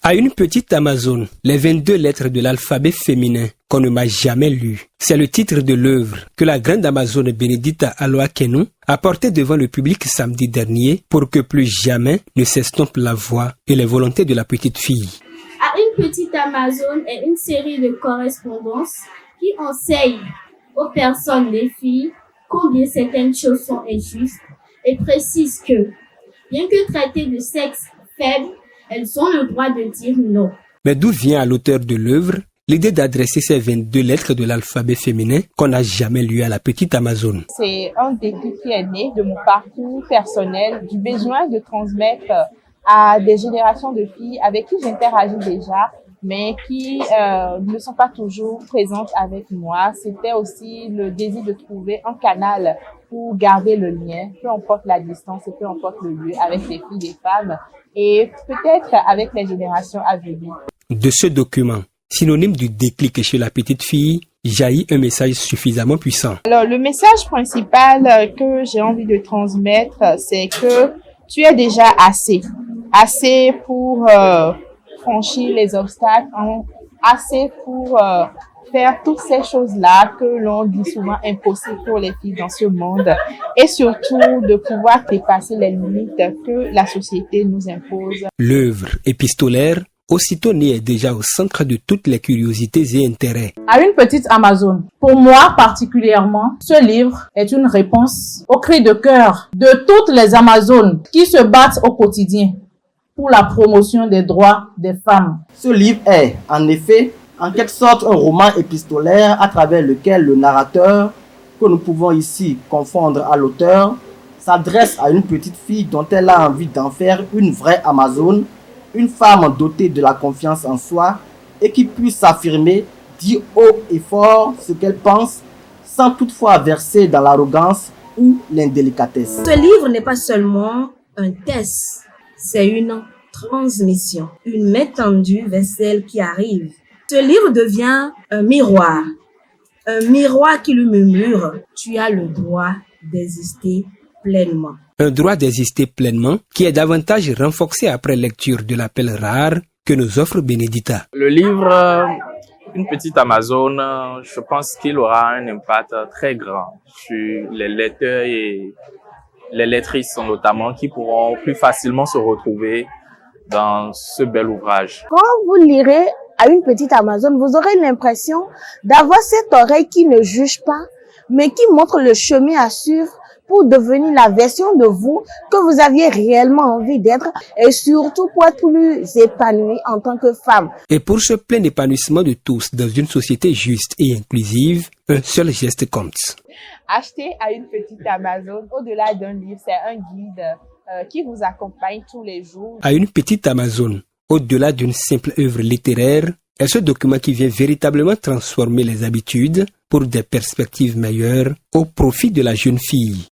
À une petite Amazone, les 22 lettres de l'alphabet féminin qu'on ne m'a jamais lu. C'est le titre de l'œuvre que la grande Amazone Benedita Aloakenu a porté devant le public samedi dernier pour que plus jamais ne s'estompent la voix et les volontés de la petite fille. À une petite Amazone est une série de correspondances qui enseigne aux personnes, les filles, combien certaines choses sont injustes et précise que, bien que traitées de sexe faible, elles ont le droit de dire non. Mais d'où vient à l'auteur de l'œuvre l'idée d'adresser ces 22 lettres de l'alphabet féminin qu'on n'a jamais lu à la petite Amazone? C'est un déclic qui est né de mon parcours personnel, du besoin de transmettre à des générations de filles avec qui j'interagis déjà, mais qui ne sont pas toujours présentes avec moi. C'était aussi le désir de trouver un canal pour garder le lien, peu importe la distance et peu importe le lieu, avec les filles, les femmes, et peut-être avec les générations à venir. De ce document, synonyme du déclic chez la petite fille, jaillit un message suffisamment puissant. Alors, le message principal que j'ai envie de transmettre, c'est que tu es déjà assez pour franchir les obstacles, assez pour faire toutes ces choses-là que l'on dit souvent impossibles pour les filles dans ce monde, et surtout de pouvoir dépasser les limites que la société nous impose. L'œuvre épistolaire, aussitôt née, est déjà au centre de toutes les curiosités et intérêts. À une petite Amazone, pour moi particulièrement, ce livre est une réponse au cri de cœur de toutes les Amazones qui se battent au quotidien pour la promotion des droits des femmes. Ce livre est, en effet, en quelque sorte un roman épistolaire à travers lequel le narrateur, que nous pouvons ici confondre à l'auteur, s'adresse à une petite fille dont elle a envie d'en faire une vraie Amazone, une femme dotée de la confiance en soi et qui puisse s'affirmer, dire haut et fort ce qu'elle pense, sans toutefois verser dans l'arrogance ou l'indélicatesse. Ce livre n'est pas seulement un test, c'est une transmission, une main tendue vers celle qui arrive. Ce livre devient un miroir qui lui murmure « Tu as le droit d'exister pleinement ». Un droit d'exister pleinement qui est davantage renforcé après lecture de l'appel rare que nous offre Benedita. Le livre Une petite Amazone, je pense qu'il aura un impact très grand sur les lecteurs et les lectrices notamment, qui pourront plus facilement se retrouver dans ce bel ouvrage. Quand vous lirez à une petite Amazone, vous aurez l'impression d'avoir cette oreille qui ne juge pas, mais qui montre le chemin à suivre pour devenir la version de vous que vous aviez réellement envie d'être, et surtout pour être plus épanoui en tant que femme. Et pour ce plein épanouissement de tous dans une société juste et inclusive, un seul geste compte. Acheter à une petite Amazone, au-delà d'un livre, c'est un guide qui vous accompagne tous les jours. À une petite Amazone, au-delà d'une simple œuvre littéraire, est ce document qui vient véritablement transformer les habitudes pour des perspectives meilleures au profit de la jeune fille.